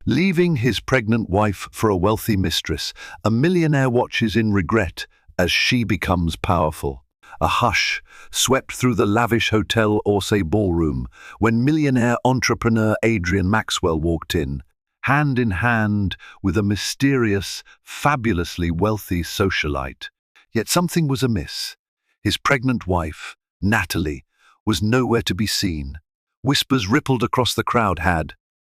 Leaving his pregnant wife for a wealthy mistress, a millionaire watches in regret as she becomes powerful. A hush swept through the lavish Hotel Orsay ballroom when millionaire entrepreneur Adrian Maxwell walked in, hand in hand with a mysterious, fabulously wealthy socialite. Yet something was amiss. His pregnant wife, Natalie, was nowhere to be seen. Whispers rippled across the crowd. Had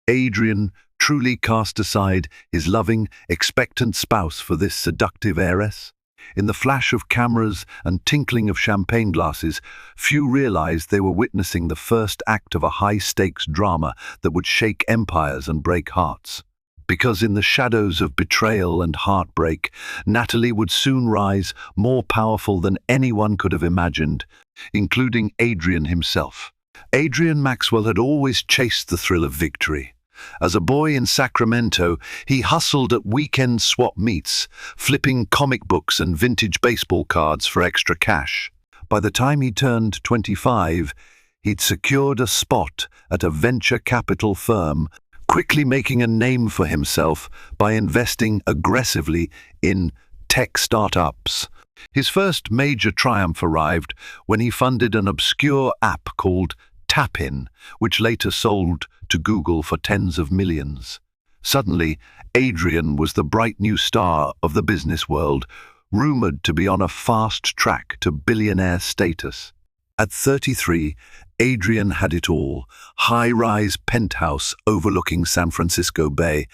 Adrian truly cast aside his loving, expectant spouse for this seductive heiress? In the flash of cameras and tinkling of champagne glasses, few realized they were witnessing the first act of a high-stakes drama that would shake empires and break hearts. Because in the shadows of betrayal and heartbreak, Natalie would soon rise, more powerful than anyone could have imagined, including Adrian himself. Adrian Maxwell had always chased the thrill of victory. As a boy in Sacramento, he hustled at weekend swap meets, flipping comic books and vintage baseball cards for extra cash. By the time he turned 25, he'd secured a spot at a venture capital firm, quickly making a name for himself by investing aggressively in tech startups. His first major triumph arrived when he funded an obscure app called Tap-In, which later sold to Google for tens of millions. Suddenly, Adrian was the bright new star of the business world, rumored to be on a fast track to billionaire status. At 33, Adrian had it all: high-rise penthouse overlooking San Francisco Bay,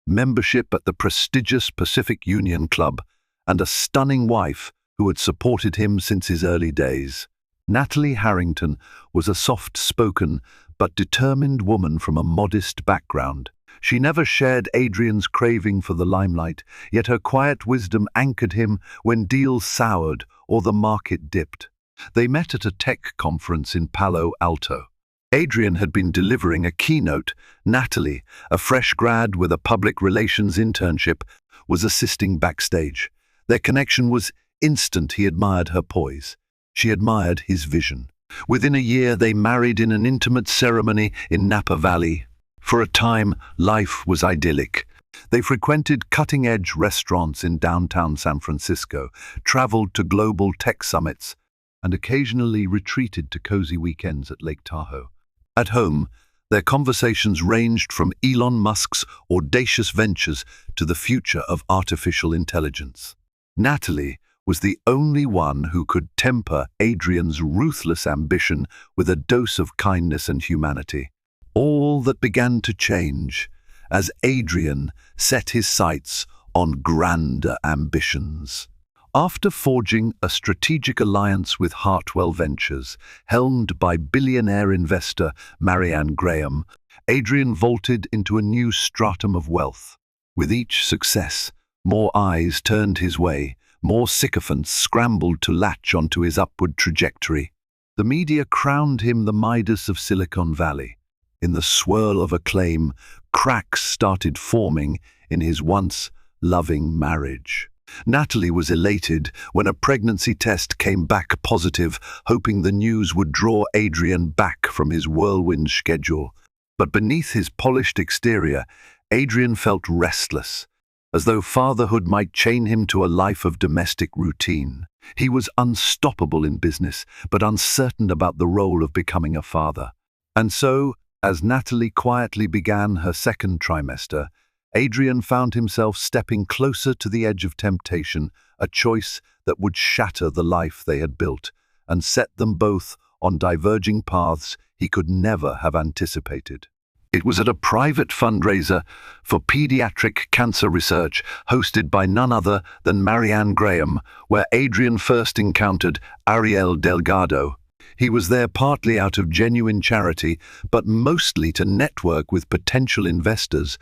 membership at the prestigious Pacific Union Club, and a stunning wife who had supported him since his early days. Natalie Harrington was a soft-spoken but determined woman from a modest background. She never shared Adrian's craving for the limelight, yet her quiet wisdom anchored him when deals soured or the market dipped. They met at a tech conference in Palo Alto. Adrian had been delivering a keynote. Natalie, a fresh grad with a public relations internship, was assisting backstage. Their connection was instant. He admired her poise. She admired his vision. Within a year, they married in an intimate ceremony in Napa Valley. For a time, life was idyllic. They frequented cutting-edge restaurants in downtown San Francisco, traveled to global tech summits, and occasionally retreated to cozy weekends at Lake Tahoe. At home, their conversations ranged from Elon Musk's audacious ventures to the future of artificial intelligence. Natalie was the only one who could temper Adrian's ruthless ambition with a dose of kindness and humanity. All that began to change as Adrian set his sights on grander ambitions. After forging a strategic alliance with Hartwell Ventures, helmed by billionaire investor Marianne Graham, Adrian vaulted into a new stratum of wealth. With each success, more eyes turned his way, more sycophants scrambled to latch onto his upward trajectory. The media crowned him the Midas of Silicon Valley. In the swirl of acclaim, cracks started forming in his once loving marriage. Natalie was elated when a pregnancy test came back positive, hoping the news would draw Adrian back from his whirlwind schedule. But beneath his polished exterior, Adrian felt restless, as though fatherhood might chain him to a life of domestic routine. He was unstoppable in business, but uncertain about the role of becoming a father. And so, as Natalie quietly began her second trimester, Adrian found himself stepping closer to the edge of temptation, a choice that would shatter the life they had built and set them both on diverging paths he could never have anticipated. It was at a private fundraiser for pediatric cancer research hosted by none other than Marianne Graham, where Adrian first encountered Ariel Delgado. He was there partly out of genuine charity, but mostly to network with potential investors.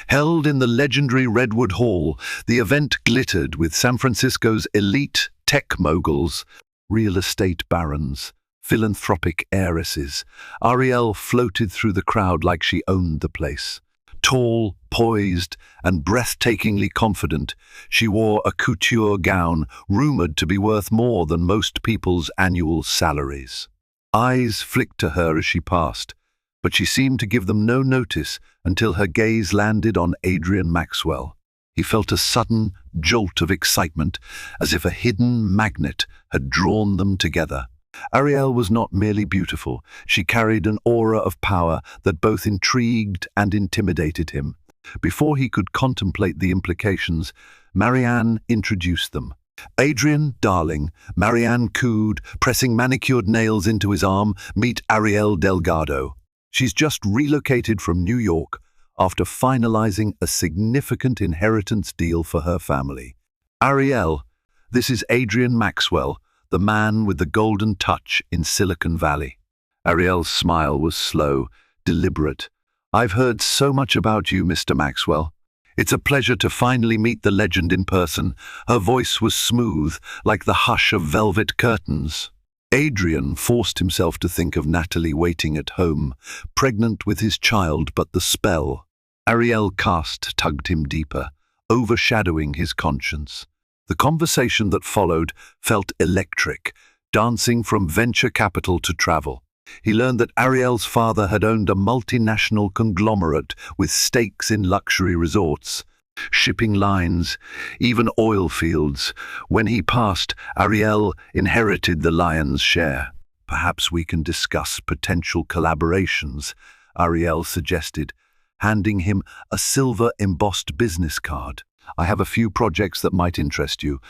Held in the legendary Redwood Hall, the event glittered with San Francisco's elite tech moguls, real estate barons, philanthropic heiresses. Ariel floated through the crowd like she owned the place. Tall, poised, and breathtakingly confident, she wore a couture gown rumored to be worth more than most people's annual salaries. Eyes flicked to her as she passed, but she seemed to give them no notice until her gaze landed on Adrian Maxwell. He felt a sudden jolt of excitement, as if a hidden magnet had drawn them together. Ariel was not merely beautiful, she carried an aura of power that both intrigued and intimidated him. Before he could contemplate the implications, Marianne introduced them. "Adrian, darling," Marianne cooed, pressing manicured nails into his arm, "meet Ariel Delgado. She's just relocated from New York after finalizing a significant inheritance deal for her family. Ariel, this is Adrian Maxwell, the man with the golden touch in Silicon Valley." Ariel's smile was slow, deliberate. "I've heard so much about you, Mr. Maxwell. It's a pleasure to finally meet the legend in person." Her voice was smooth, like the hush of velvet curtains. Adrian forced himself to think of Natalie waiting at home, pregnant with his child, but the spell Ariel cast tugged him deeper, overshadowing his conscience. The conversation that followed felt electric, dancing from venture capital to travel. He learned that Ariel's father had owned a multinational conglomerate with stakes in luxury resorts, shipping lines, even oil fields. When he passed, Ariel inherited the lion's share. "Perhaps we can discuss potential collaborations," Ariel suggested, handing him a silver-embossed business card. "I have a few projects that might interest you.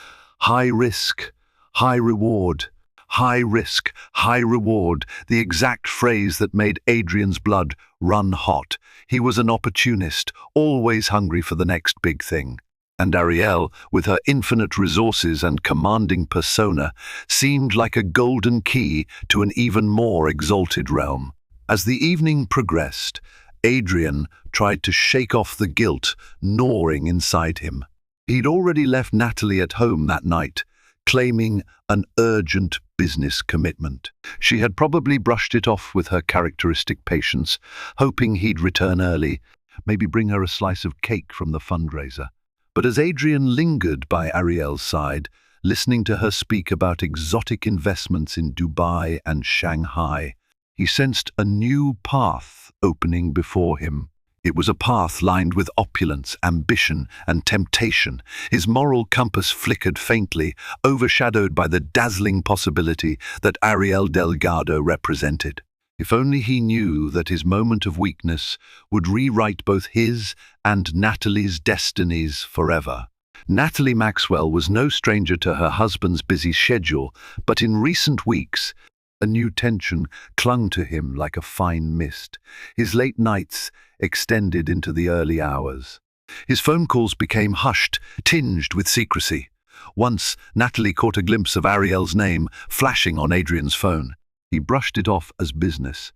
High risk, high reward." High risk, high reward, the exact phrase that made Adrian's blood run hot. He was an opportunist, always hungry for the next big thing. And Ariel, with her infinite resources and commanding persona, seemed like a golden key to an even more exalted realm. As the evening progressed, Adrian tried to shake off the guilt gnawing inside him. He'd already left Natalie at home that night, claiming an urgent business commitment. She had probably brushed it off with her characteristic patience, hoping he'd return early, maybe bring her a slice of cake from the fundraiser. But as Adrian lingered by Ariel's side, listening to her speak about exotic investments in Dubai and Shanghai, he sensed a new path opening before him. It was a path lined with opulence, ambition, and temptation. His moral compass flickered faintly, overshadowed by the dazzling possibility that Ariel Delgado represented. If only he knew that his moment of weakness would rewrite both his and Natalie's destinies forever. Natalie Maxwell was no stranger to her husband's busy schedule, but in recent weeks, a new tension clung to him like a fine mist. His late nights extended into the early hours. His phone calls became hushed, tinged with secrecy. Once, Natalie caught a glimpse of Ariel's name flashing on Adrian's phone. He brushed it off as business.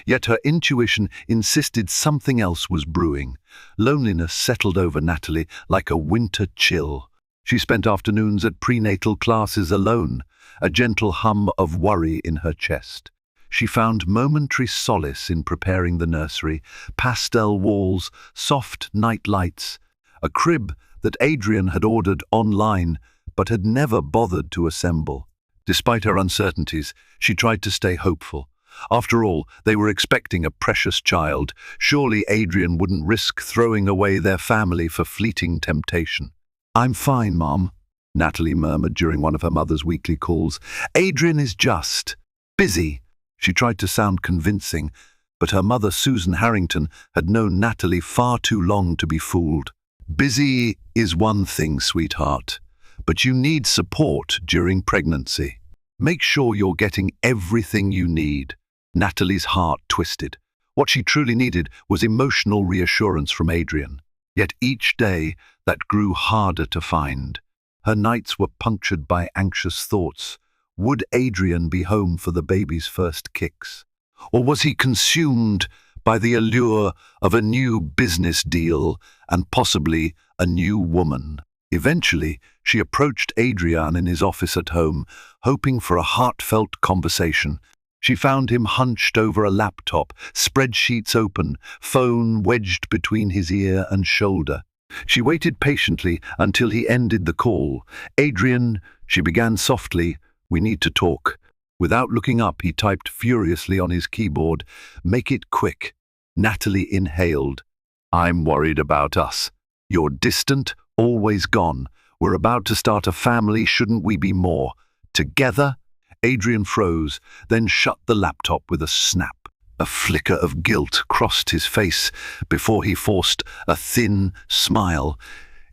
Yet her intuition insisted something else was brewing. Loneliness settled over Natalie like a winter chill. She spent afternoons at prenatal classes alone, a gentle hum of worry in her chest. She found momentary solace in preparing the nursery, pastel walls, soft night lights, a crib that Adrian had ordered online but had never bothered to assemble. Despite her uncertainties, she tried to stay hopeful. After all, they were expecting a precious child. Surely Adrian wouldn't risk throwing away their family for fleeting temptation. "I'm fine, Mom," Natalie murmured during one of her mother's weekly calls. "Adrian is just busy." She tried to sound convincing, but her mother, Susan Harrington, had known Natalie far too long to be fooled. "Busy is one thing, sweetheart, but you need support during pregnancy. Make sure you're getting everything you need." Natalie's heart twisted. What she truly needed was emotional reassurance from Adrian. Yet each day, that grew harder to find. Her nights were punctured by anxious thoughts. Would Adrian be home for the baby's first kicks? Or was he consumed by the allure of a new business deal and possibly a new woman? Eventually, she approached Adrian in his office at home, hoping for a heartfelt conversation. She found him hunched over a laptop, spreadsheets open, phone wedged between his ear and shoulder. She waited patiently until he ended the call. "Adrian," she began softly, "we need to talk." Without looking up, he typed furiously on his keyboard, "Make it quick." Natalie inhaled. "I'm worried about us. You're distant, always gone. We're about to start a family, shouldn't we be more together?" Adrian froze, then shut the laptop with a snap. A flicker of guilt crossed his face before he forced a thin smile.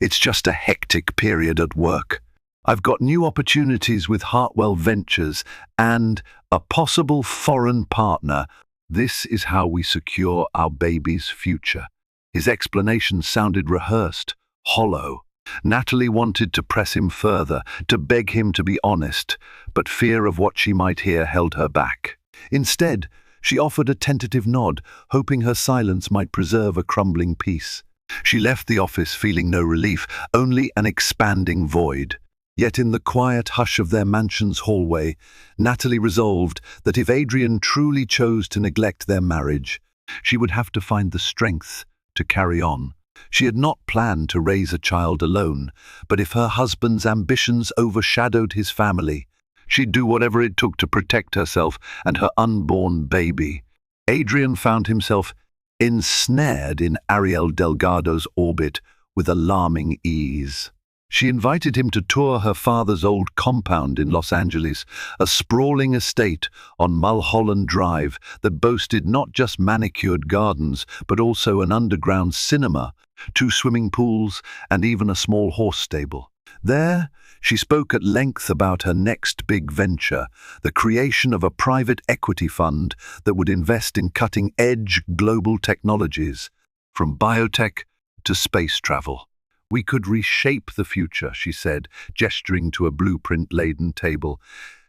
"It's just a hectic period at work. I've got new opportunities with Hartwell Ventures and a possible foreign partner. This is how we secure our baby's future." His explanation sounded rehearsed, hollow. Natalie wanted to press him further, to beg him to be honest, but fear of what she might hear held her back. Instead, she offered a tentative nod, hoping her silence might preserve a crumbling peace. She left the office feeling no relief, only an expanding void. Yet in the quiet hush of their mansion's hallway, Natalie resolved that if Adrian truly chose to neglect their marriage, she would have to find the strength to carry on. She had not planned to raise a child alone, but if her husband's ambitions overshadowed his family, she'd do whatever it took to protect herself and her unborn baby. Adrian found himself ensnared in Ariel Delgado's orbit with alarming ease. She invited him to tour her father's old compound in Los Angeles, a sprawling estate on Mulholland Drive that boasted not just manicured gardens, but also an underground cinema, 2 swimming pools, and even a small horse stable. There, she spoke at length about her next big venture, the creation of a private equity fund that would invest in cutting-edge global technologies, from biotech to space travel. "We could reshape the future," she said, gesturing to a blueprint-laden table.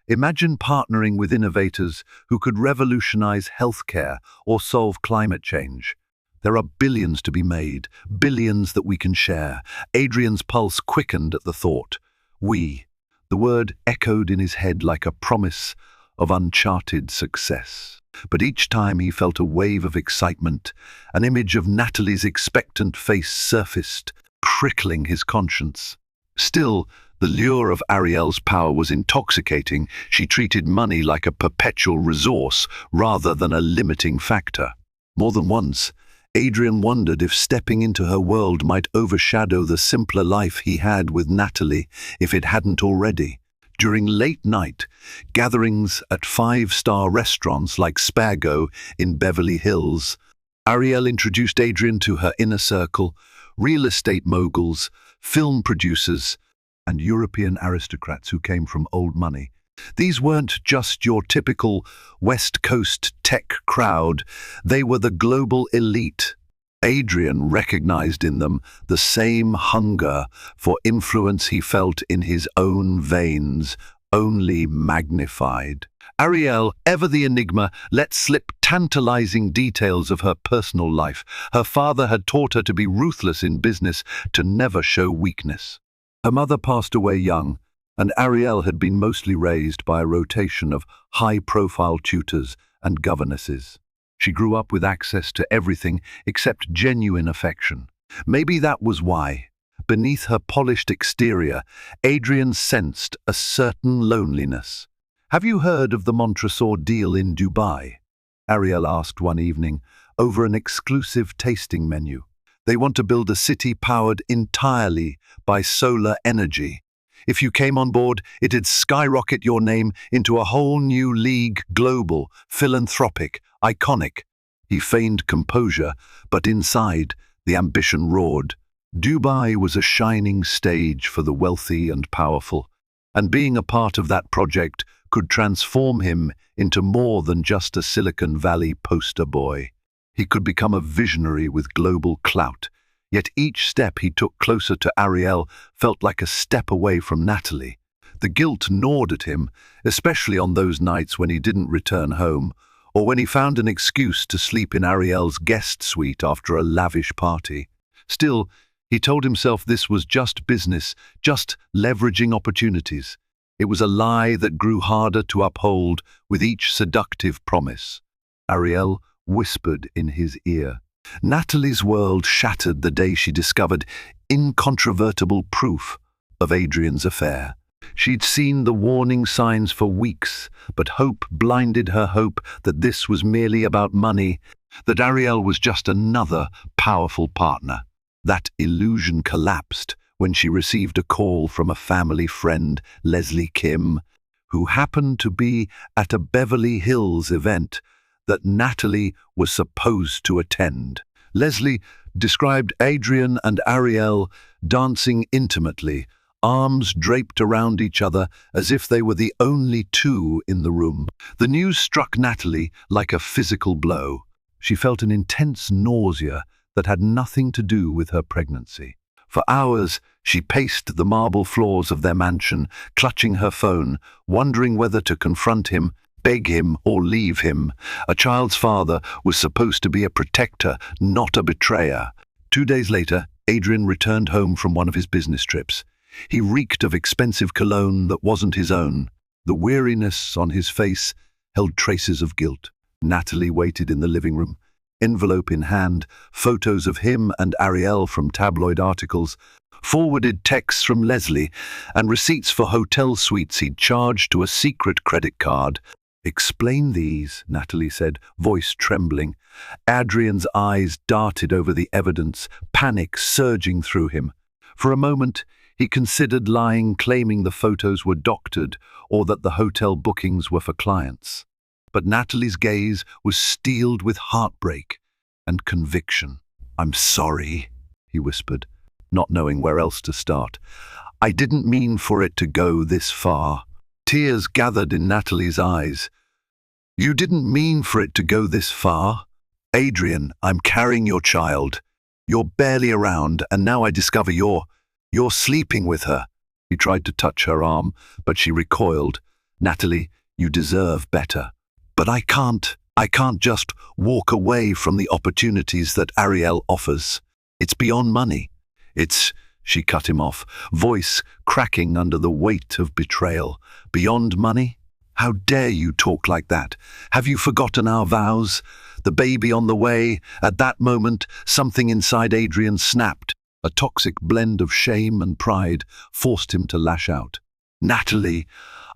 "Imagine partnering with innovators who could revolutionize healthcare or solve climate change. There are billions to be made, billions that we can share." Adrian's pulse quickened at the thought. "We." The word echoed in his head like a promise of uncharted success. But each time he felt a wave of excitement. An image of Natalie's expectant face surfaced, prickling his conscience. Still, the lure of Ariel's power was intoxicating. She treated money like a perpetual resource rather than a limiting factor. More than once, Adrian wondered if stepping into her world might overshadow the simpler life he had with Natalie, if it hadn't already. During late-night gatherings at 5-star restaurants like Spago in Beverly Hills, Ariel introduced Adrian to her inner circle: real estate moguls, film producers, and European aristocrats who came from old money. These weren't just your typical West Coast tech crowd, they were the global elite. Adrian recognized in them the same hunger for influence he felt in his own veins, only magnified. Ariel, ever the enigma, let slip tantalizing details of her personal life. Her father had taught her to be ruthless in business, to never show weakness. Her mother passed away young, and Ariel had been mostly raised by a rotation of high-profile tutors and governesses. She grew up with access to everything except genuine affection. Maybe that was why, beneath her polished exterior, Adrian sensed a certain loneliness. "Have you heard of the Montresor deal in Dubai?" Ariel asked one evening, over an exclusive tasting menu. "They want to build a city powered entirely by solar energy. If you came on board, it'd skyrocket your name into a whole new league, global, philanthropic, iconic." He feigned composure, but inside, the ambition roared. Dubai was a shining stage for the wealthy and powerful, and being a part of that project could transform him into more than just a Silicon Valley poster boy. He could become a visionary with global clout. Yet each step he took closer to Ariel felt like a step away from Natalie. The guilt gnawed at him, especially on those nights when he didn't return home, or when he found an excuse to sleep in Ariel's guest suite after a lavish party. Still, he told himself this was just business, just leveraging opportunities. It was a lie that grew harder to uphold with each seductive promise. Ariel whispered in his ear. Natalie's world shattered the day she discovered incontrovertible proof of Adrian's affair. She'd seen the warning signs for weeks, but hope blinded her hope that this was merely about money, that Ariel was just another powerful partner. That illusion collapsed when she received a call from a family friend, Leslie Kim, who happened to be at a Beverly Hills event that Natalie was supposed to attend. Leslie described Adrian and Ariel dancing intimately, arms draped around each other as if they were the only two in the room. The news struck Natalie like a physical blow. She felt an intense nausea that had nothing to do with her pregnancy. For hours, she paced the marble floors of their mansion, clutching her phone, wondering whether to confront him, beg him, or leave him. A child's father was supposed to be a protector, not a betrayer. 2 days later, Adrian returned home from one of his business trips. He reeked of expensive cologne that wasn't his own. The weariness on his face held traces of guilt. Natalie waited in the living room, envelope in hand, photos of him and Ariel from tabloid articles, forwarded texts from Leslie, and receipts for hotel suites he'd charged to a secret credit card. "Explain these," Natalie said, voice trembling. Adrian's eyes darted over the evidence, panic surging through him. For a moment, he considered lying, claiming the photos were doctored or that the hotel bookings were for clients. But Natalie's gaze was steeled with heartbreak and conviction. "I'm sorry," he whispered, not knowing where else to start. "I didn't mean for it to go this far." Tears gathered in Natalie's eyes. "You didn't mean for it to go this far? Adrian, I'm carrying your child. You're barely around, and now I discover you're sleeping with her." He tried to touch her arm, but she recoiled. "Natalie, you deserve better. But I can't just walk away from the opportunities that Ariel offers. It's beyond money. She cut him off, voice cracking under the weight of betrayal. "Beyond money? How dare you talk like that? Have you forgotten our vows? The baby on the way?" At that moment, something inside Adrian snapped. A toxic blend of shame and pride forced him to lash out. "Natalie,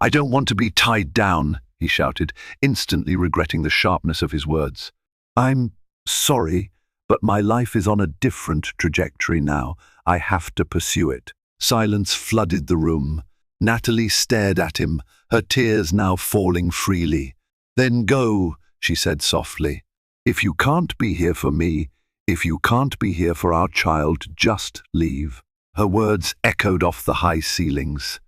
I don't want to be tied down," he shouted, instantly regretting the sharpness of his words. "I'm sorry, but my life is on a different trajectory now. I have to pursue it." Silence flooded the room. Natalie stared at him, her tears now falling freely. "Then go," she said softly. "If you can't be here for me, if you can't be here for our child, just leave." Her words echoed off the high ceilings.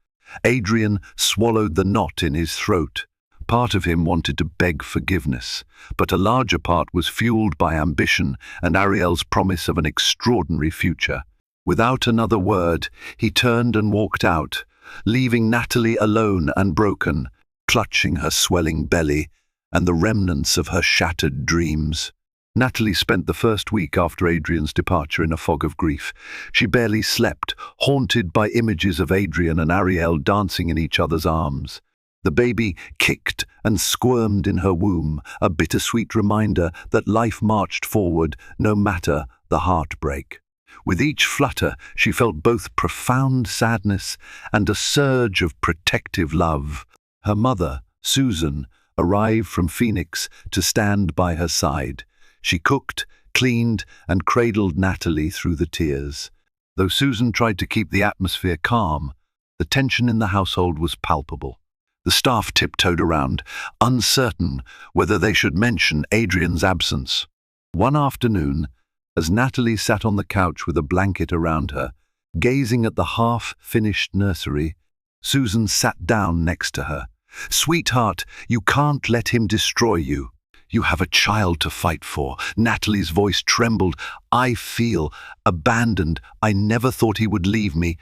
Adrian swallowed the knot in his throat. Part of him wanted to beg forgiveness, but a larger part was fueled by ambition and Ariel's promise of an extraordinary future. Without another word, he turned and walked out, leaving Natalie alone and broken, clutching her swelling belly and the remnants of her shattered dreams. Natalie spent the first week after Adrian's departure in a fog of grief. She barely slept, haunted by images of Adrian and Ariel dancing in each other's arms. The baby kicked and squirmed in her womb, a bittersweet reminder that life marched forward no matter the heartbreak. With each flutter, she felt both profound sadness and a surge of protective love. Her mother, Susan, arrived from Phoenix to stand by her side. She cooked, cleaned, and cradled Natalie through the tears. Though Susan tried to keep the atmosphere calm, the tension in the household was palpable. The staff tiptoed around, uncertain whether they should mention Adrian's absence. One afternoon, as Natalie sat on the couch with a blanket around her, gazing at the half-finished nursery, Susan sat down next to her. "Sweetheart, you can't let him destroy you. You have a child to fight for." Natalie's voice trembled. "I feel abandoned. I never thought he would leave me,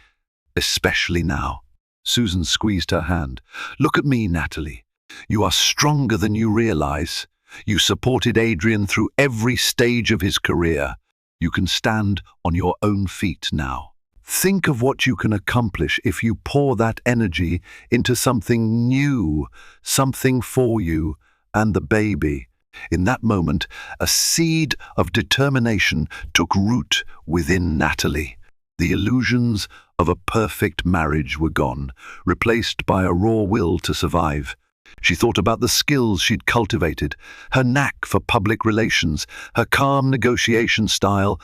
especially now." Susan squeezed her hand. "Look at me, Natalie. You are stronger than you realize. You supported Adrian through every stage of his career. You can stand on your own feet now. Think of what you can accomplish if you pour that energy into something new, something for you and the baby." In that moment, a seed of determination took root within Natalie. The illusions of a perfect marriage were gone, replaced by a raw will to survive. She thought about the skills she'd cultivated, her knack for public relations, her calm negotiation style,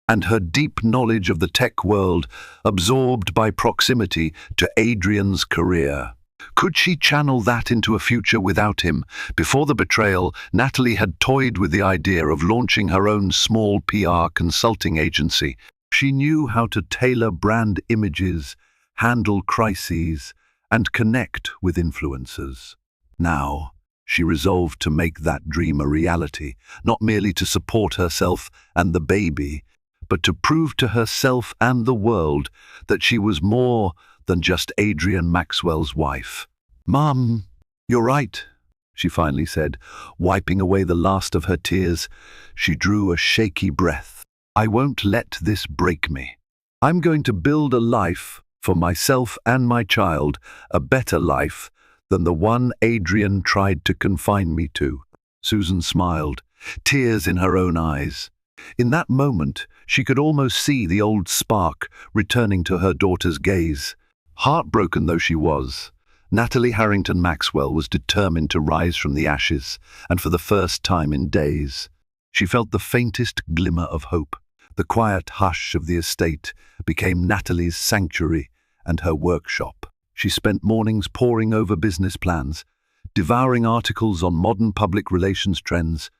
and her deep knowledge of the tech world, absorbed by proximity to Adrian's career. Could she channel that into a future without him? Before the betrayal, Natalie had toyed with the idea of launching her own small PR consulting agency. She knew how to tailor brand images, handle crises, and connect with influencers. Now, she resolved to make that dream a reality, not merely to support herself and the baby, but to prove to herself and the world that she was more than just Adrian Maxwell's wife. "Mom, you're right," she finally said, wiping away the last of her tears. She drew a shaky breath. "I won't let this break me. I'm going to build a life for myself and my child, a better life than the one Adrian tried to confine me to." Susan smiled, tears in her own eyes. In that moment, she could almost see the old spark returning to her daughter's gaze. Heartbroken though she was, Natalie Harrington Maxwell was determined to rise from the ashes, and for the first time in days, she felt the faintest glimmer of hope. The quiet hush of the estate became Natalie's sanctuary and her workshop. She spent mornings poring over business plans, devouring articles on modern public relations trends,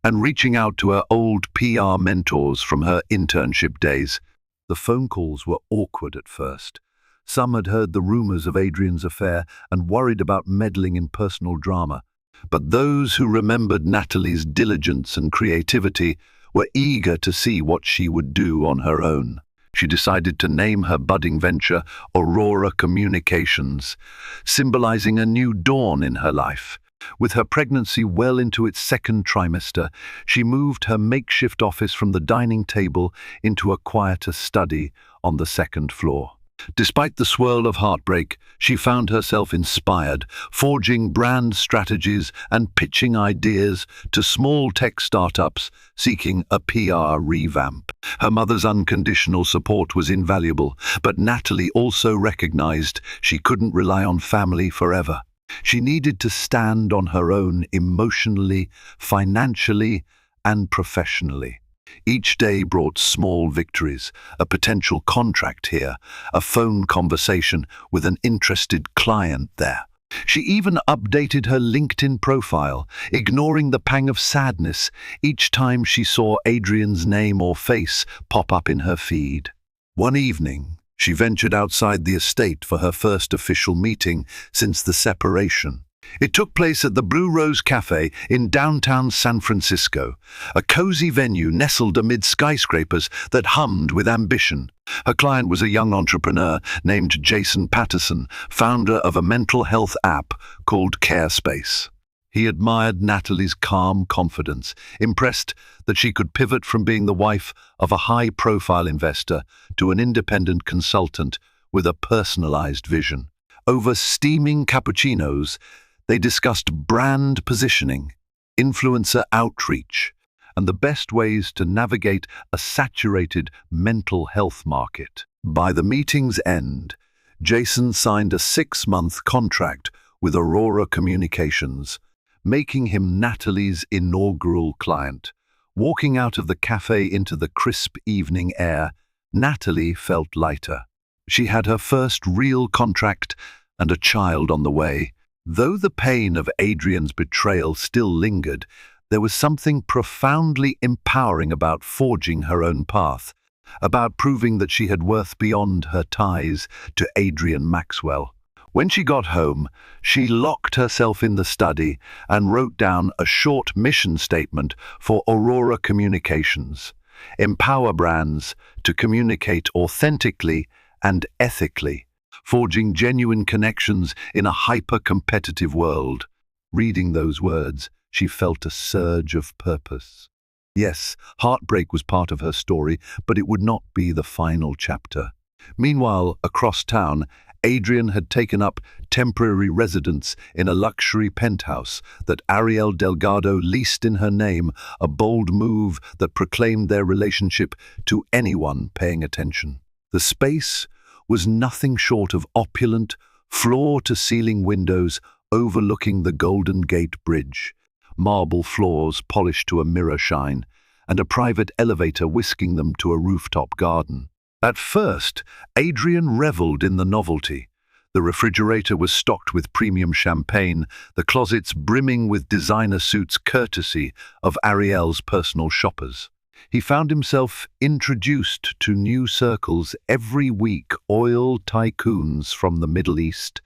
and reaching out to her old PR mentors from her internship days. The phone calls were awkward at first. Some had heard the rumors of Adrian's affair and worried about meddling in personal drama. But those who remembered Natalie's diligence and creativity were eager to see what she would do on her own. She decided to name her budding venture Aurora Communications, symbolizing a new dawn in her life. With her pregnancy well into its second trimester, she moved her makeshift office from the dining table into a quieter study on the second floor. Despite the swirl of heartbreak, she found herself inspired, forging brand strategies and pitching ideas to small tech startups seeking a PR revamp. Her mother's unconditional support was invaluable, but Natalie also recognized she couldn't rely on family forever. She needed to stand on her own emotionally, financially, and professionally. Each day brought small victories, a potential contract here, a phone conversation with an interested client there. She even updated her LinkedIn profile, ignoring the pang of sadness each time she saw Adrian's name or face pop up in her feed. One evening, she ventured outside the estate for her first official meeting since the separation. It took place at the Blue Rose Cafe in downtown San Francisco, a cozy venue nestled amid skyscrapers that hummed with ambition. Her client was a young entrepreneur named Jason Patterson, founder of a mental health app called CareSpace. He admired Natalie's calm confidence, impressed that she could pivot from being the wife of a high-profile investor to an independent consultant with a personalized vision. Over steaming cappuccinos, they discussed brand positioning, influencer outreach, and the best ways to navigate a saturated mental health market. By the meeting's end, Jason signed a 6-month contract with Aurora Communications, making him Natalie's inaugural client. Walking out of the cafe into the crisp evening air, Natalie felt lighter. She had her first real contract and a child on the way. Though the pain of Adrian's betrayal still lingered, there was something profoundly empowering about forging her own path, about proving that she had worth beyond her ties to Adrian Maxwell. When she got home, she locked herself in the study and wrote down a short mission statement for Aurora Communications. Empower brands to communicate authentically and ethically, forging genuine connections in a hyper-competitive world. Reading those words, she felt a surge of purpose. Yes, heartbreak was part of her story, but it would not be the final chapter. Meanwhile, across town, Adrian had taken up temporary residence in a luxury penthouse that Ariel Delgado leased in her name, a bold move that proclaimed their relationship to anyone paying attention. The space was nothing short of opulent, floor-to-ceiling windows overlooking the Golden Gate Bridge, marble floors polished to a mirror shine, and a private elevator whisking them to a rooftop garden. At first, Adrian reveled in the novelty. The refrigerator was stocked with premium champagne, the closets brimming with designer suits courtesy of Ariel's personal shoppers. He found himself introduced to new circles every week: oil tycoons from the Middle East,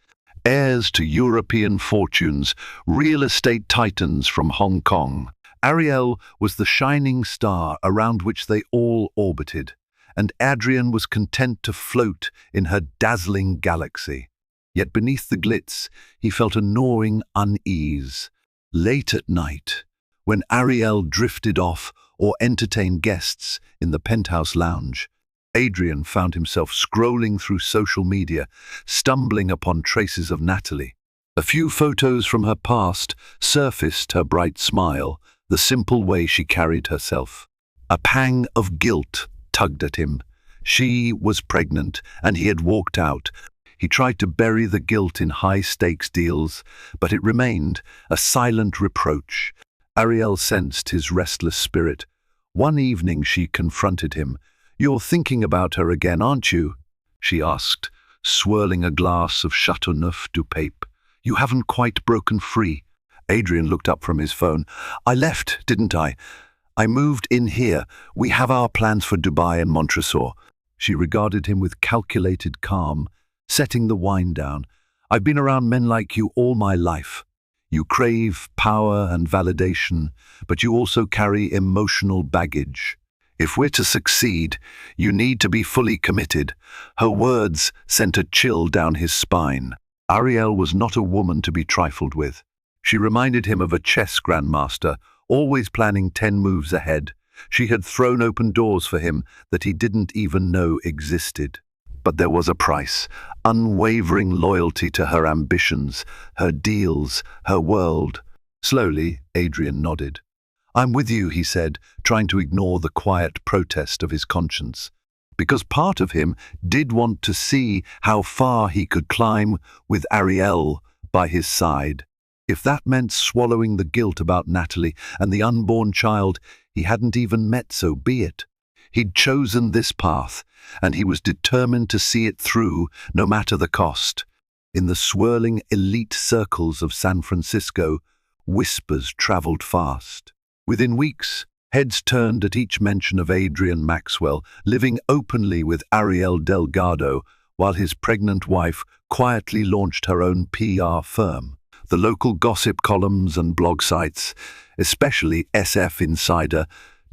heirs to European fortunes, real estate titans from Hong Kong. Ariel was the shining star around which they all orbited, and Adrian was content to float in her dazzling galaxy. Yet beneath the glitz, he felt a gnawing unease. Late at night, when Ariel drifted off or entertained guests in the penthouse lounge, Adrian found himself scrolling through social media, stumbling upon traces of Natalie. A few photos from her past surfaced: her bright smile, the simple way she carried herself. A pang of guilt tugged at him. She was pregnant, and he had walked out. He tried to bury the guilt in high-stakes deals, but it remained, a silent reproach. Ariel sensed his restless spirit. One evening she confronted him. "You're thinking about her again, aren't you?" she asked, swirling a glass of Chateauneuf du Pape. "You haven't quite broken free." Adrian looked up from his phone. "I left, didn't I? I moved in here. We have our plans for Dubai and Montresor." She regarded him with calculated calm, setting the wine down. "I've been around men like you all my life. You crave power and validation, but you also carry emotional baggage. If we're to succeed, you need to be fully committed." Her words sent a chill down his spine. Ariel was not a woman to be trifled with. She reminded him of a chess grandmaster, always planning 10 moves ahead. She had thrown open doors for him that he didn't even know existed. But there was a price: unwavering loyalty to her ambitions, her deals, her world. Slowly, Adrian nodded. "I'm with you," he said, trying to ignore the quiet protest of his conscience. Because part of him did want to see how far he could climb with Ariel by his side. If that meant swallowing the guilt about Natalie and the unborn child he hadn't even met, so be it. He'd chosen this path, and he was determined to see it through, no matter the cost. In the swirling elite circles of San Francisco, whispers traveled fast. Within weeks, heads turned at each mention of Adrian Maxwell living openly with Ariel Delgado, while his pregnant wife quietly launched her own PR firm. The local gossip columns and blog sites, especially SF Insider,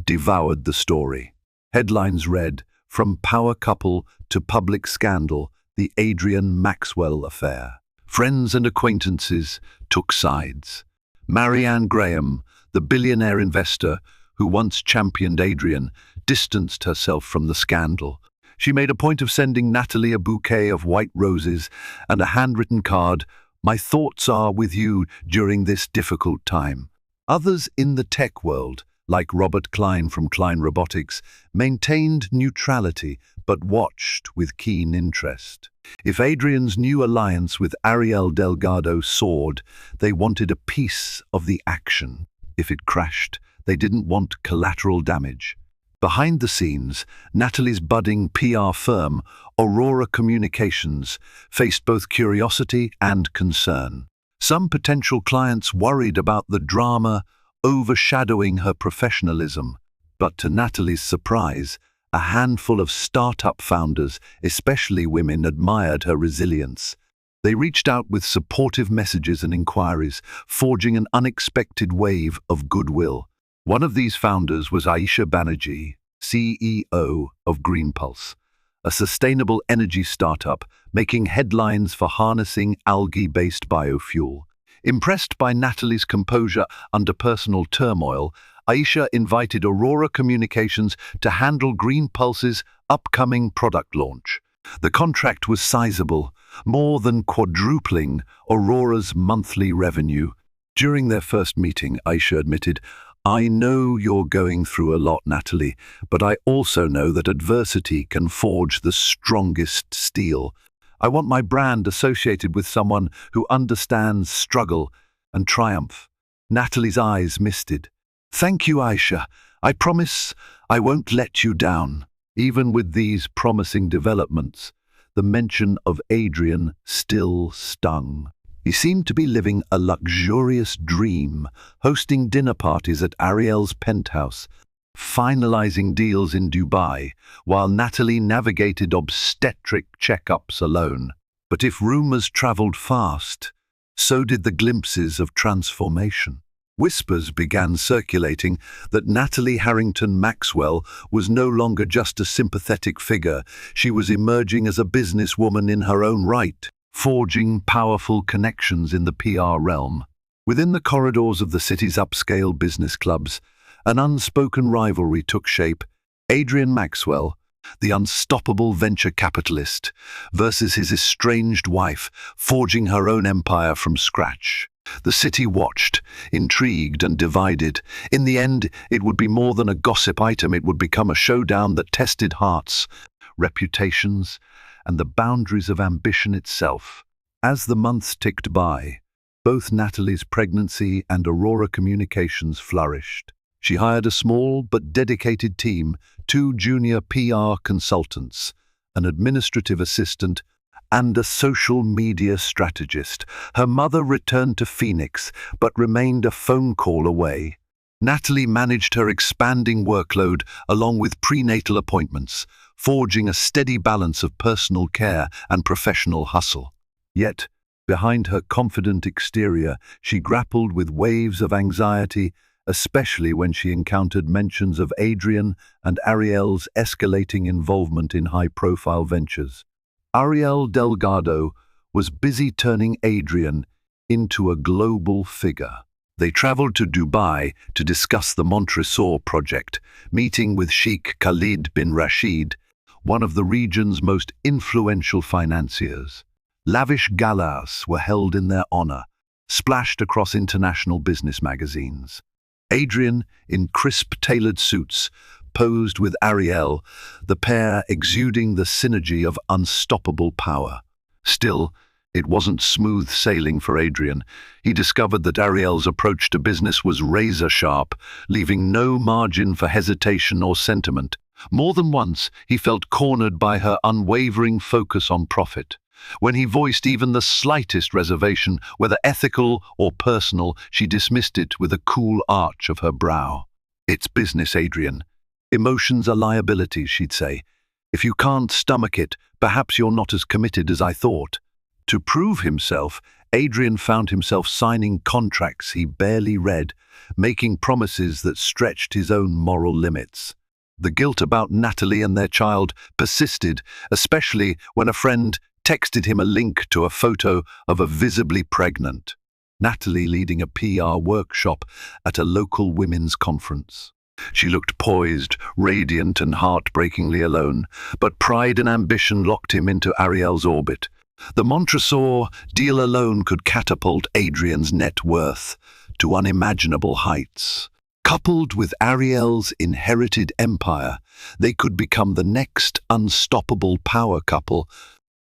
devoured the story. Headlines read, "From power couple to public scandal, the Adrian Maxwell affair." Friends and acquaintances took sides. Marianne Graham, the billionaire investor who once championed Adrian, distanced herself from the scandal. She made a point of sending Natalie a bouquet of white roses and a handwritten card: "My thoughts are with you during this difficult time." Others in the tech world, like Robert Klein from Klein Robotics, maintained neutrality but watched with keen interest. If Adrian's new alliance with Ariel Delgado soared, they wanted a piece of the action. If it crashed, they didn't want collateral damage. Behind the scenes, Natalie's budding PR firm, Aurora Communications, faced both curiosity and concern. Some potential clients worried about the drama overshadowing her professionalism, but to Natalie's surprise, a handful of startup founders, especially women, admired her resilience. They reached out with supportive messages and inquiries, forging an unexpected wave of goodwill. One of these founders was Aisha Banerjee, CEO of GreenPulse, a sustainable energy startup making headlines for harnessing algae-based biofuel. Impressed by Natalie's composure under personal turmoil, Aisha invited Aurora Communications to handle GreenPulse's upcoming product launch. The contract was sizable, more than quadrupling Aurora's monthly revenue. During their first meeting, Aisha admitted, I know you're going through a lot, Natalie, but I also know that adversity can forge the strongest steel. I want my brand associated with someone who understands struggle and triumph. Natalie's eyes misted. Thank you, Aisha. I promise I won't let you down. Even with these promising developments, the mention of Adrian still stung. He seemed to be living a luxurious dream, hosting dinner parties at Ariel's penthouse, finalizing deals in Dubai, while Natalie navigated obstetric checkups alone. But if rumors traveled fast, so did the glimpses of transformation. Whispers began circulating that Natalie Harrington Maxwell was no longer just a sympathetic figure. She was emerging as a businesswoman in her own right, forging powerful connections in the PR realm. Within the corridors of the city's upscale business clubs, an unspoken rivalry took shape. Adrian Maxwell, the unstoppable venture capitalist, versus his estranged wife, forging her own empire from scratch. The city watched, intrigued and divided. In the end, it would be more than a gossip item. It would become a showdown that tested hearts, reputations, and the boundaries of ambition itself. As the months ticked by, both Natalie's pregnancy and Aurora Communications flourished. She hired a small but dedicated team, 2 junior PR consultants, an administrative assistant, and a social media strategist. Her mother returned to Phoenix, but remained a phone call away. Natalie managed her expanding workload along with prenatal appointments, forging a steady balance of personal care and professional hustle. Yet, behind her confident exterior, she grappled with waves of anxiety, especially when she encountered mentions of Adrian and Ariel's escalating involvement in high-profile ventures. Ariel Delgado was busy turning Adrian into a global figure. They traveled to Dubai to discuss the Montresor project, meeting with Sheikh Khalid bin Rashid, one of the region's most influential financiers. Lavish galas were held in their honor, splashed across international business magazines. Adrian, in crisp tailored suits, posed with Ariel, the pair exuding the synergy of unstoppable power. Still, it wasn't smooth sailing for Adrian. He discovered that Ariel's approach to business was razor-sharp, leaving no margin for hesitation or sentiment. More than once, he felt cornered by her unwavering focus on profit. When he voiced even the slightest reservation, whether ethical or personal, she dismissed it with a cool arch of her brow. "It's business, Adrian. Emotions are liabilities," she'd say. "If you can't stomach it, perhaps you're not as committed as I thought." To prove himself, Adrian found himself signing contracts he barely read, making promises that stretched his own moral limits. The guilt about Natalie and their child persisted, especially when a friend texted him a link to a photo of a visibly pregnant Natalie leading a PR workshop at a local women's conference. She looked poised, radiant and heartbreakingly alone, but pride and ambition locked him into Ariel's orbit. The Montresor deal alone could catapult Adrian's net worth to unimaginable heights. Coupled with Ariel's inherited empire, they could become the next unstoppable power couple,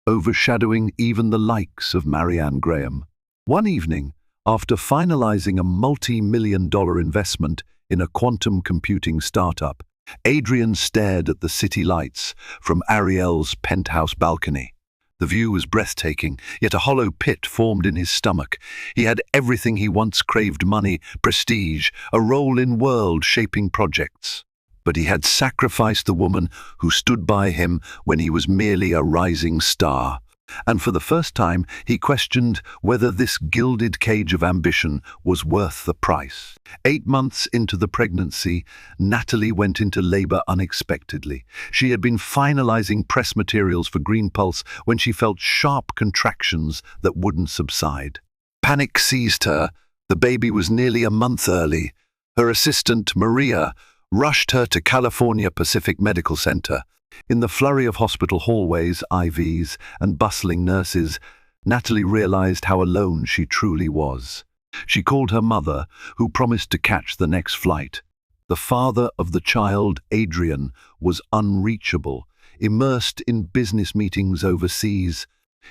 overshadowing even the likes of Marianne Graham. One evening, after finalizing a multi-million-dollar investment in a quantum computing startup, Adrian stared at the city lights from Ariel's penthouse balcony. The view was breathtaking, yet a hollow pit formed in his stomach. He had everything he once craved: money, prestige, a role in world-shaping projects. But he had sacrificed the woman who stood by him when he was merely a rising star. And for the first time, he questioned whether this gilded cage of ambition was worth the price. 8 months into the pregnancy, Natalie went into labor unexpectedly. She had been finalizing press materials for Green Pulse when she felt sharp contractions that wouldn't subside. Panic seized her. The baby was nearly a month early. Her assistant, Maria, rushed her to California Pacific Medical Center. In the flurry of hospital hallways, IVs, and bustling nurses, Natalie realized how alone she truly was. She called her mother, who promised to catch the next flight. The father of the child, Adrian, was unreachable, immersed in business meetings overseas.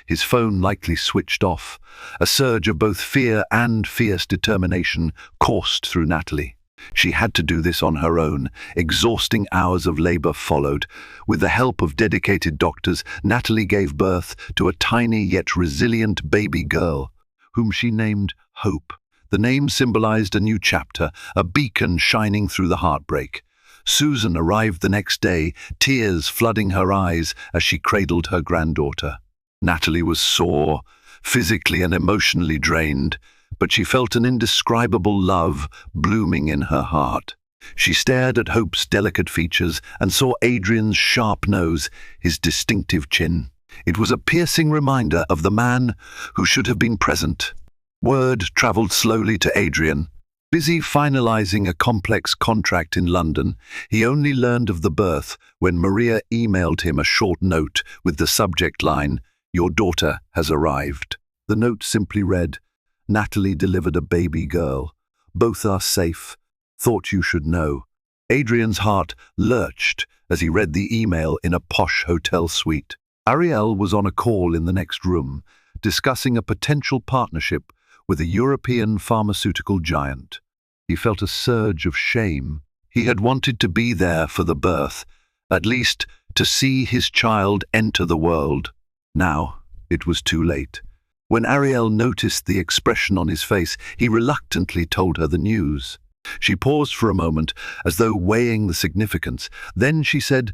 His phone likely switched off. A surge of both fear and fierce determination coursed through Natalie. She had to do this on her own. Exhausting hours of labor followed. With the help of dedicated doctors, Natalie gave birth to a tiny yet resilient baby girl, whom she named Hope. The name symbolized a new chapter, a beacon shining through the heartbreak. Susan arrived the next day, tears flooding her eyes as she cradled her granddaughter. Natalie was sore, physically and emotionally drained, but she felt an indescribable love blooming in her heart. She stared at Hope's delicate features and saw Adrian's sharp nose, his distinctive chin. It was a piercing reminder of the man who should have been present. Word traveled slowly to Adrian. Busy finalizing a complex contract in London, he only learned of the birth when Maria emailed him a short note with the subject line, "Your daughter has arrived." The note simply read, "Natalie delivered a baby girl. Both are safe. Thought you should know." Adrian's heart lurched as he read the email in a posh hotel suite. Ariel was on a call in the next room, discussing a potential partnership with a European pharmaceutical giant. He felt a surge of shame. He had wanted to be there for the birth, at least to see his child enter the world. Now it was too late. When Ariel noticed the expression on his face, he reluctantly told her the news. She paused for a moment, as though weighing the significance. Then she said,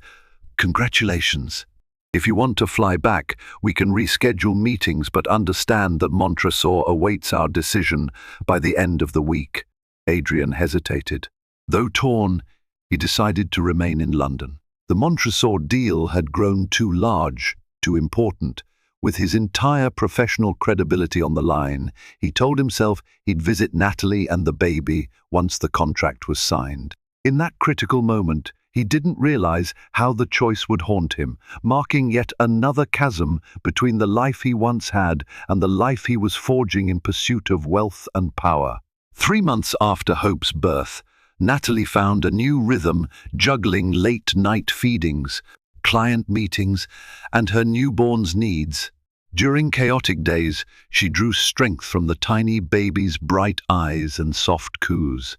"Congratulations. If you want to fly back, we can reschedule meetings, but understand that Montresor awaits our decision by the end of the week." Adrian hesitated. Though torn, he decided to remain in London. The Montresor deal had grown too large, too important. With his entire professional credibility on the line, he told himself he'd visit Natalie and the baby once the contract was signed. In that critical moment, he didn't realize how the choice would haunt him, marking yet another chasm between the life he once had and the life he was forging in pursuit of wealth and power. 3 months after Hope's birth, Natalie found a new rhythm, juggling late-night feedings, client meetings, and her newborn's needs. During chaotic days, she drew strength from the tiny baby's bright eyes and soft coos.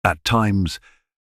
At times,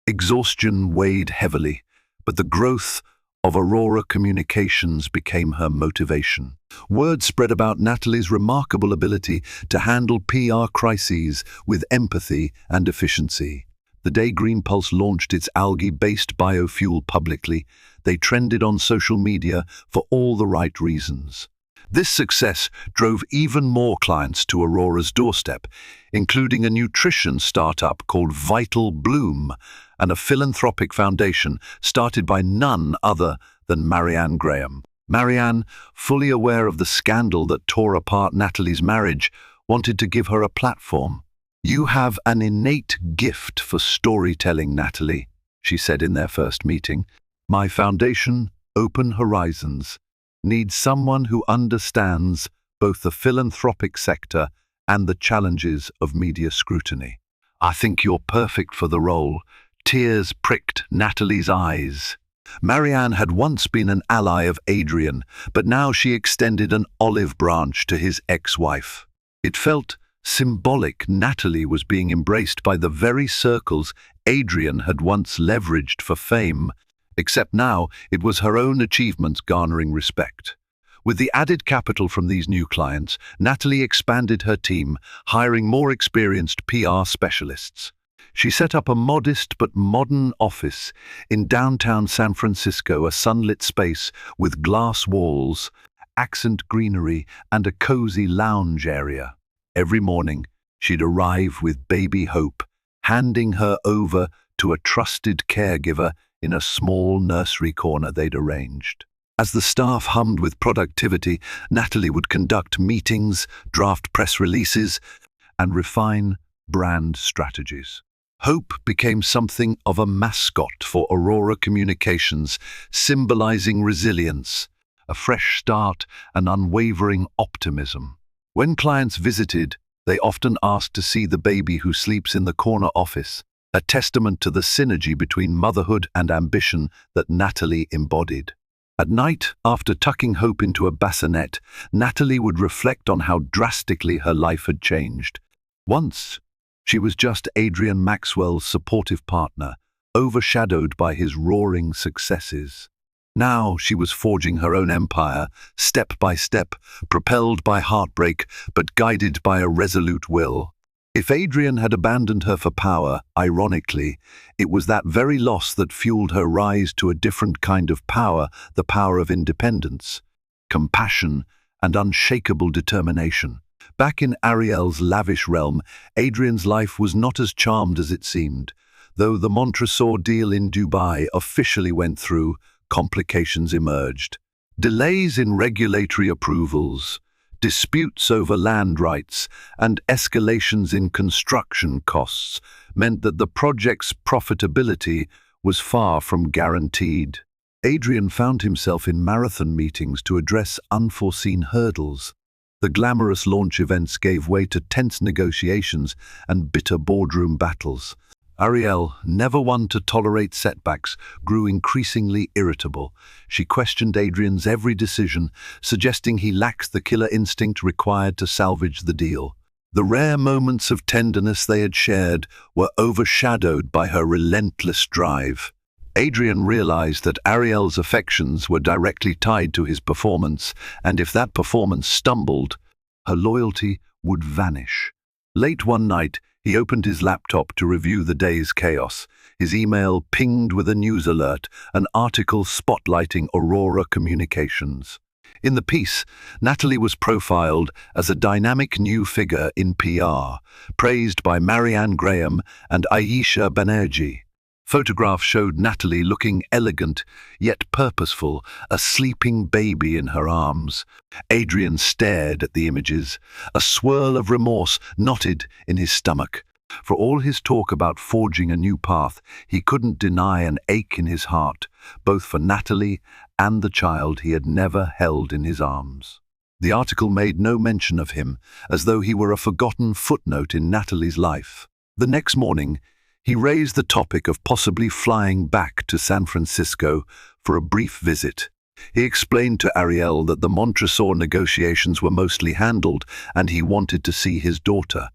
exhaustion weighed heavily, but the growth of Aurora Communications became her motivation. Word spread about Natalie's remarkable ability to handle PR crises with empathy and efficiency. The day Green Pulse launched its algae-based biofuel publicly, they trended on social media for all the right reasons. This success drove even more clients to Aurora's doorstep, including a nutrition startup called Vital Bloom and a philanthropic foundation started by none other than Marianne Graham. Marianne, fully aware of the scandal that tore apart Natalie's marriage, wanted to give her a platform. "You have an innate gift for storytelling, Natalie," she said in their first meeting. "My foundation, Open Horizons, needs someone who understands both the philanthropic sector and the challenges of media scrutiny. I think you're perfect for the role." Tears pricked Natalie's eyes. Marianne had once been an ally of Adrian, but now she extended an olive branch to his ex-wife. It felt symbolic. Natalie was being embraced by the very circles Adrian had once leveraged for fame, except now it was her own achievements garnering respect. With the added capital from these new clients, Natalie expanded her team, hiring more experienced PR specialists. She set up a modest but modern office in downtown San Francisco, a sunlit space with glass walls, accent greenery, and a cozy lounge area. Every morning, she'd arrive with baby Hope, handing her over to a trusted caregiver in a small nursery corner they'd arranged. As the staff hummed with productivity, Natalie would conduct meetings, draft press releases, and refine brand strategies. Hope became something of a mascot for Aurora Communications, symbolizing resilience, a fresh start, and unwavering optimism. When clients visited, They often asked to see the baby who sleeps in the corner office, a testament to the synergy between motherhood and ambition that Natalie embodied. At night, after tucking Hope into a bassinet, Natalie would reflect on how drastically her life had changed. Once, she was just Adrian Maxwell's supportive partner, overshadowed by his roaring successes. Now she was forging her own empire, step by step, propelled by heartbreak, but guided by a resolute will. If Adrian had abandoned her for power, ironically, it was that very loss that fueled her rise to a different kind of power, the power of independence, compassion, and unshakable determination. Back in Ariel's lavish realm, Adrian's life was not as charmed as it seemed. Though the Montresor deal in Dubai officially went through, complications emerged. Delays in regulatory approvals, disputes over land rights, and escalations in construction costs meant that the project's profitability was far from guaranteed. Adrian found himself in marathon meetings to address unforeseen hurdles. The glamorous launch events gave way to tense negotiations and bitter boardroom battles. Ariel, never one to tolerate setbacks, grew increasingly irritable. She questioned Adrian's every decision, suggesting he lacks the killer instinct required to salvage the deal. The rare moments of tenderness they had shared were overshadowed by her relentless drive. Adrian realized that Ariel's affections were directly tied to his performance, and if that performance stumbled, her loyalty would vanish. Late one night, he opened his laptop to review the day's chaos. His email pinged with a news alert, an article spotlighting Aurora Communications. In the piece, Natalie was profiled as a dynamic new figure in PR, praised by Marianne Graham and Aisha Banerjee. Photographs showed Natalie looking elegant, yet purposeful, a sleeping baby in her arms. Adrian stared at the images. A swirl of remorse knotted in his stomach. For all his talk about forging a new path, he couldn't deny an ache in his heart, both for Natalie and the child he had never held in his arms. The article made no mention of him, as though he were a forgotten footnote in Natalie's life. The next morning, he raised the topic of possibly flying back to San Francisco for a brief visit. He explained to Ariel that the Montresor negotiations were mostly handled and he wanted to see his daughter.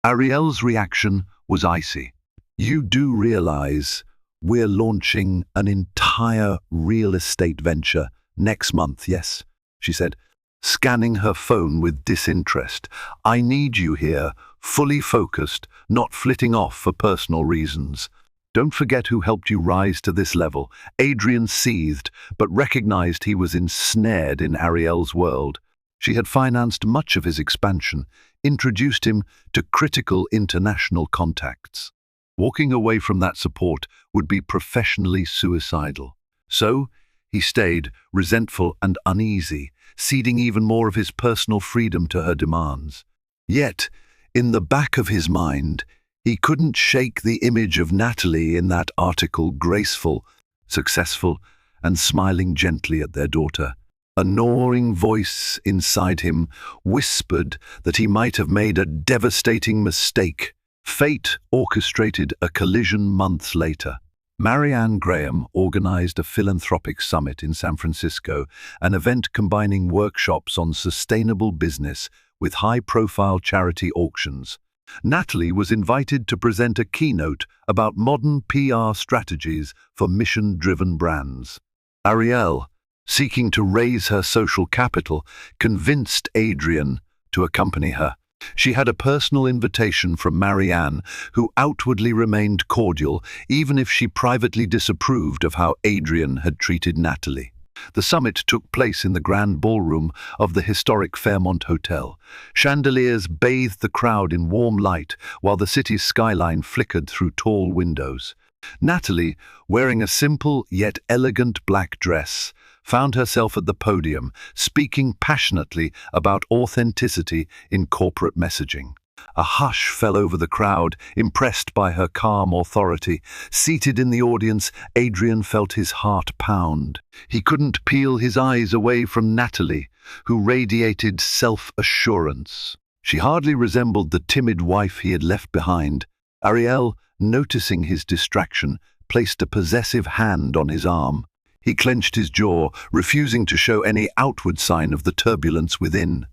Ariel's reaction was icy. "You do realize we're launching an entire real estate venture next month, yes?" she said, scanning her phone with disinterest. "I need you here, fully focused, not flitting off for personal reasons. Don't forget who helped you rise to this level." Adrian seethed, but recognized he was ensnared in Ariel's world. She had financed much of his expansion, introduced him to critical international contacts. Walking away from that support would be professionally suicidal. So, he stayed, resentful and uneasy, ceding even more of his personal freedom to her demands. Yet, in the back of his mind, he couldn't shake the image of Natalie in that article, graceful, successful, and smiling gently at their daughter. A gnawing voice inside him whispered that he might have made a devastating mistake. Fate orchestrated a collision months later. Marianne Graham organized a philanthropic summit in San Francisco, an event combining workshops on sustainable business with high-profile charity auctions. Natalie was invited to present a keynote about modern PR strategies for mission-driven brands. Ariel, seeking to raise her social capital, convinced Adrian to accompany her. She had a personal invitation from Marianne, who outwardly remained cordial, even if she privately disapproved of how Adrian had treated Natalie. The summit took place in the grand ballroom of the historic Fairmont Hotel. Chandeliers bathed the crowd in warm light, while the city's skyline flickered through tall windows. Natalie, wearing a simple yet elegant black dress, found herself at the podium, speaking passionately about authenticity in corporate messaging. A hush fell over the crowd, impressed by her calm authority. Seated in the audience, Adrian felt his heart pound. He couldn't peel his eyes away from Natalie, who radiated self-assurance. She hardly resembled the timid wife he had left behind. Ariel, noticing his distraction, placed a possessive hand on his arm. He clenched his jaw, refusing to show any outward sign of the turbulence within.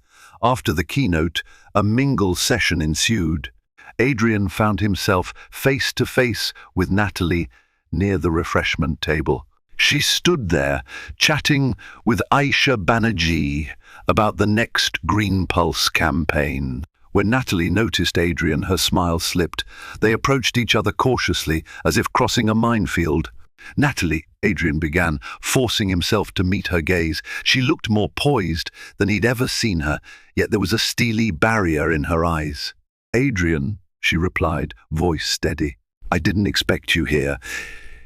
After the keynote, a mingle session ensued. Adrian found himself face to face with Natalie near the refreshment table. She stood there, chatting with Aisha Banerjee about the next Green Pulse campaign. When Natalie noticed Adrian, her smile slipped. They approached each other cautiously, as if crossing a minefield. "Natalie," Adrian began, forcing himself to meet her gaze. She looked more poised than he'd ever seen her, yet there was a steely barrier in her eyes. "Adrian," she replied, voice steady. "I didn't expect you here."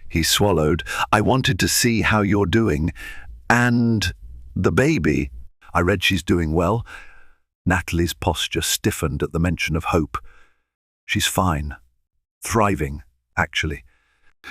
He swallowed. "I wanted to see how you're doing. And the baby? I read she's doing well." Natalie's posture stiffened at the mention of hope. "She's fine. Thriving, actually.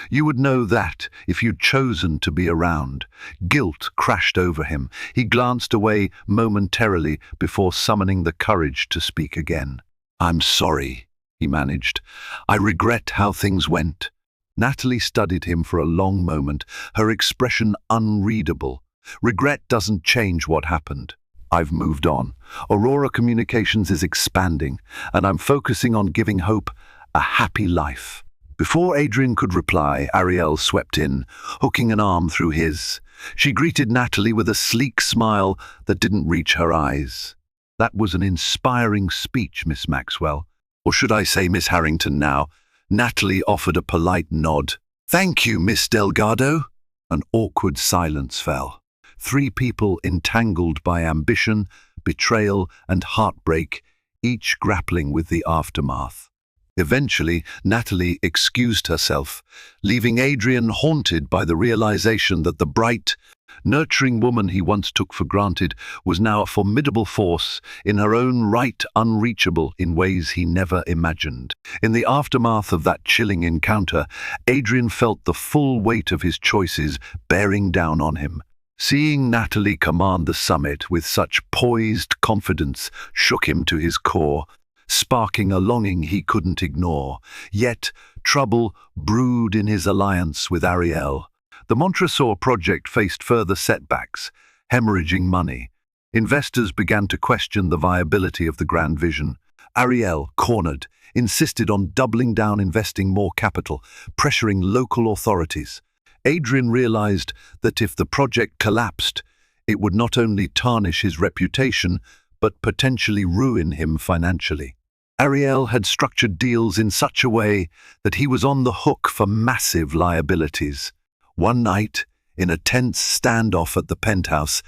You would know that if you'd chosen to be around." Guilt crashed over him. He glanced away momentarily before summoning the courage to speak again. "I'm sorry," he managed. "I regret how things went." Natalie studied him for a long moment, her expression unreadable. "Regret doesn't change what happened. I've moved on. Aurora Communications is expanding, and I'm focusing on giving Hope a happy life." Before Adrian could reply, Ariel swept in, hooking an arm through his. She greeted Natalie with a sleek smile that didn't reach her eyes. "That was an inspiring speech, Miss Maxwell. Or should I say Miss Harrington now?" Natalie offered a polite nod. "Thank you, Miss Delgado." An awkward silence fell. Three people entangled by ambition, betrayal, and heartbreak, each grappling with the aftermath. Eventually, Natalie excused herself, leaving Adrian haunted by the realization that the bright, nurturing woman he once took for granted was now a formidable force in her own right, unreachable in ways he never imagined. In the aftermath of that chilling encounter, Adrian felt the full weight of his choices bearing down on him. Seeing Natalie command the summit with such poised confidence shook him to his core, sparking a longing he couldn't ignore. Yet, trouble brewed in his alliance with Ariel. The Montresor project faced further setbacks, hemorrhaging money. Investors began to question the viability of the grand vision. Ariel, cornered, insisted on doubling down, investing more capital, pressuring local authorities. Adrian realized that if the project collapsed, it would not only tarnish his reputation, but potentially ruin him financially. Ariel had structured deals in such a way that he was on the hook for massive liabilities. One night, in a tense standoff at the penthouse,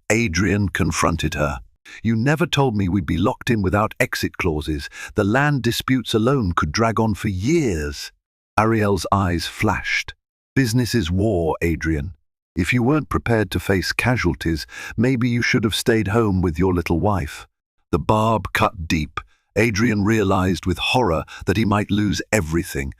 Adrian confronted her. "You never told me we'd be locked in without exit clauses. The land disputes alone could drag on for years." Ariel's eyes flashed. "Business is war, Adrian. If you weren't prepared to face casualties, maybe you should have stayed home with your little wife." The barb cut deep. Adrian realized with horror that he might lose everything.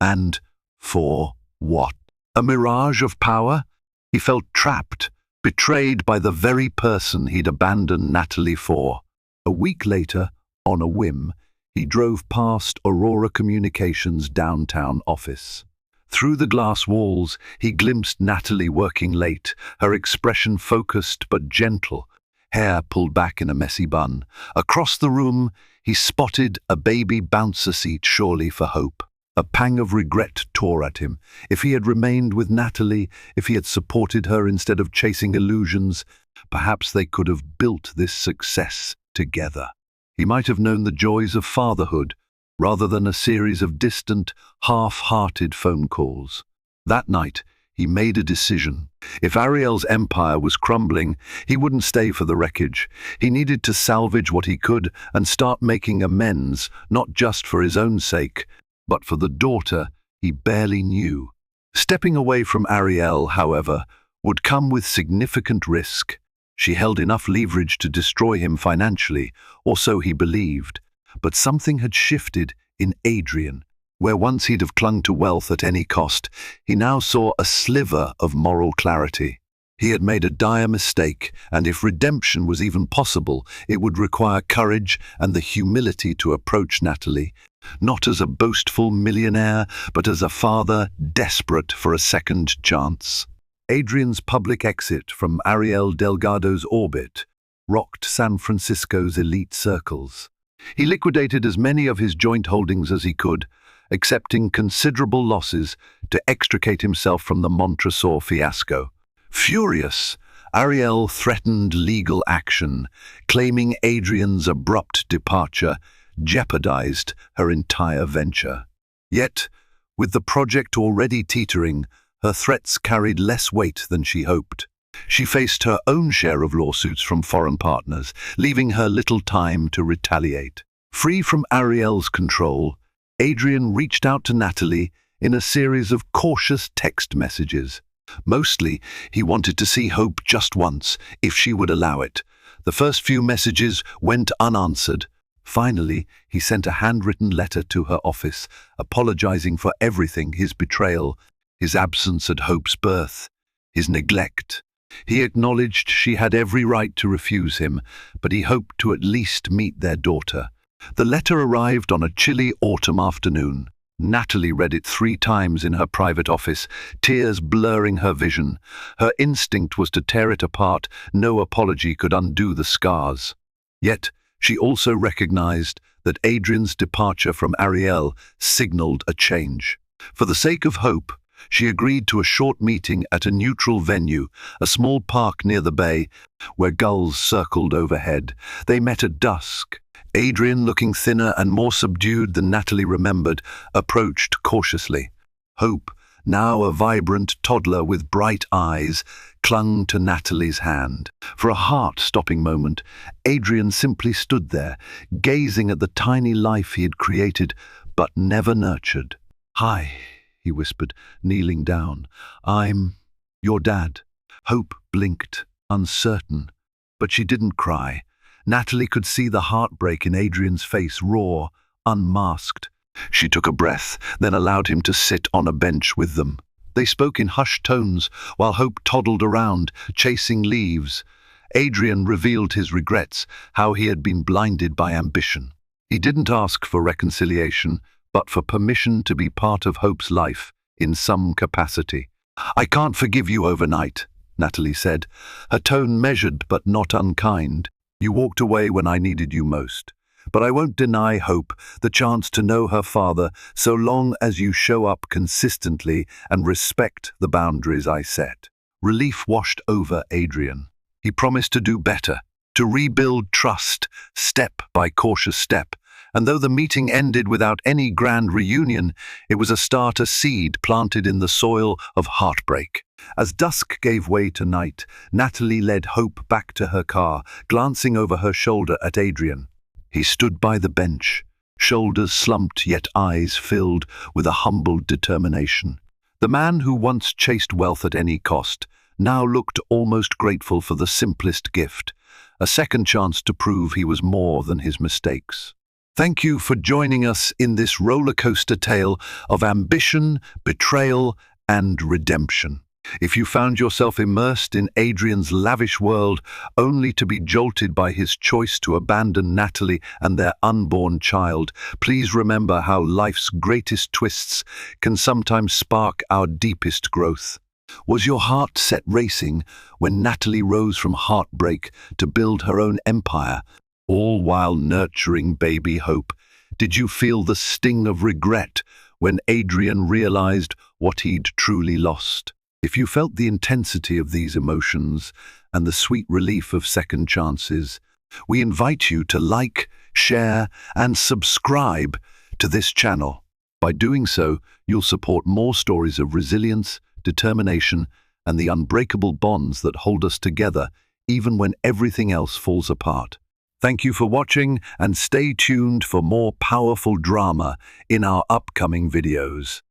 And for what? A mirage of power? He felt trapped, betrayed by the very person he'd abandoned Natalie for. A week later, on a whim, he drove past Aurora Communications' downtown office. Through the glass walls, he glimpsed Natalie working late, her expression focused but gentle, hair pulled back in a messy bun. Across the room, he spotted a baby bouncer seat, surely for Hope. A pang of regret tore at him. If he had remained with Natalie, if he had supported her instead of chasing illusions, perhaps they could have built this success together. He might have known the joys of fatherhood, rather than a series of distant, half-hearted phone calls. That night, he made a decision. If Ariel's empire was crumbling, he wouldn't stay for the wreckage. He needed to salvage what he could and start making amends, not just for his own sake, but for the daughter he barely knew. Stepping away from Ariel, however, would come with significant risk. She held enough leverage to destroy him financially, or so he believed. But something had shifted in Adrian. Where once he'd have clung to wealth at any cost, he now saw a sliver of moral clarity. He had made a dire mistake, and if redemption was even possible, it would require courage and the humility to approach Natalie, not as a boastful millionaire, but as a father desperate for a second chance. Adrian's public exit from Ariel Delgado's orbit rocked San Francisco's elite circles. He liquidated as many of his joint holdings as he could, accepting considerable losses to extricate himself from the Montresor fiasco. Furious, Ariel threatened legal action, claiming Adrian's abrupt departure jeopardized her entire venture. Yet, with the project already teetering, her threats carried less weight than she hoped. She faced her own share of lawsuits from foreign partners, leaving her little time to retaliate. Free from Ariel's control, Adrian reached out to Natalie in a series of cautious text messages. Mostly, he wanted to see Hope just once, if she would allow it. The first few messages went unanswered. Finally, he sent a handwritten letter to her office, apologizing for everything: his betrayal, his absence at Hope's birth, his neglect. He acknowledged she had every right to refuse him, but he hoped to at least meet their daughter. The letter arrived on a chilly autumn afternoon. Natalie read it 3 times in her private office, tears blurring her vision. Her instinct was to tear it apart. No apology could undo the scars. Yet, she also recognized that Adrian's departure from Ariel signaled a change. For the sake of Hope, she agreed to a short meeting at a neutral venue, a small park near the bay, where gulls circled overhead. They met at dusk. Adrian, looking thinner and more subdued than Natalie remembered, approached cautiously. Hope, now a vibrant toddler with bright eyes, clung to Natalie's hand. For a heart-stopping moment, Adrian simply stood there, gazing at the tiny life he had created, but never nurtured. "Hi," he whispered, kneeling down. "I'm your dad." Hope blinked, uncertain, but she didn't cry. Natalie could see the heartbreak in Adrian's face, raw, unmasked. She took a breath, then allowed him to sit on a bench with them. They spoke in hushed tones, while Hope toddled around, chasing leaves. Adrian revealed his regrets, how he had been blinded by ambition. He didn't ask for reconciliation, but for permission to be part of Hope's life, in some capacity. "I can't forgive you overnight," Natalie said, her tone measured but not unkind. "You walked away when I needed you most. But I won't deny Hope the chance to know her father, so long as you show up consistently and respect the boundaries I set." Relief washed over Adrian. He promised to do better, to rebuild trust, step by cautious step. And though the meeting ended without any grand reunion, it was a starter seed planted in the soil of heartbreak. As dusk gave way to night, Natalie led Hope back to her car, glancing over her shoulder at Adrian. He stood by the bench, shoulders slumped yet eyes filled with a humbled determination. The man who once chased wealth at any cost now looked almost grateful for the simplest gift, a second chance to prove he was more than his mistakes. Thank you for joining us in this roller coaster tale of ambition, betrayal, and redemption. If you found yourself immersed in Adrian's lavish world only to be jolted by his choice to abandon Natalie and their unborn child, please remember how life's greatest twists can sometimes spark our deepest growth. Was your heart set racing when Natalie rose from heartbreak to build her own empire, all while nurturing baby Hope? Did you feel the sting of regret when Adrian realized what he'd truly lost? If you felt the intensity of these emotions and the sweet relief of second chances, we invite you to like, share, and subscribe to this channel. By doing so, you'll support more stories of resilience, determination, and the unbreakable bonds that hold us together even when everything else falls apart. Thank you for watching, and stay tuned for more powerful drama in our upcoming videos.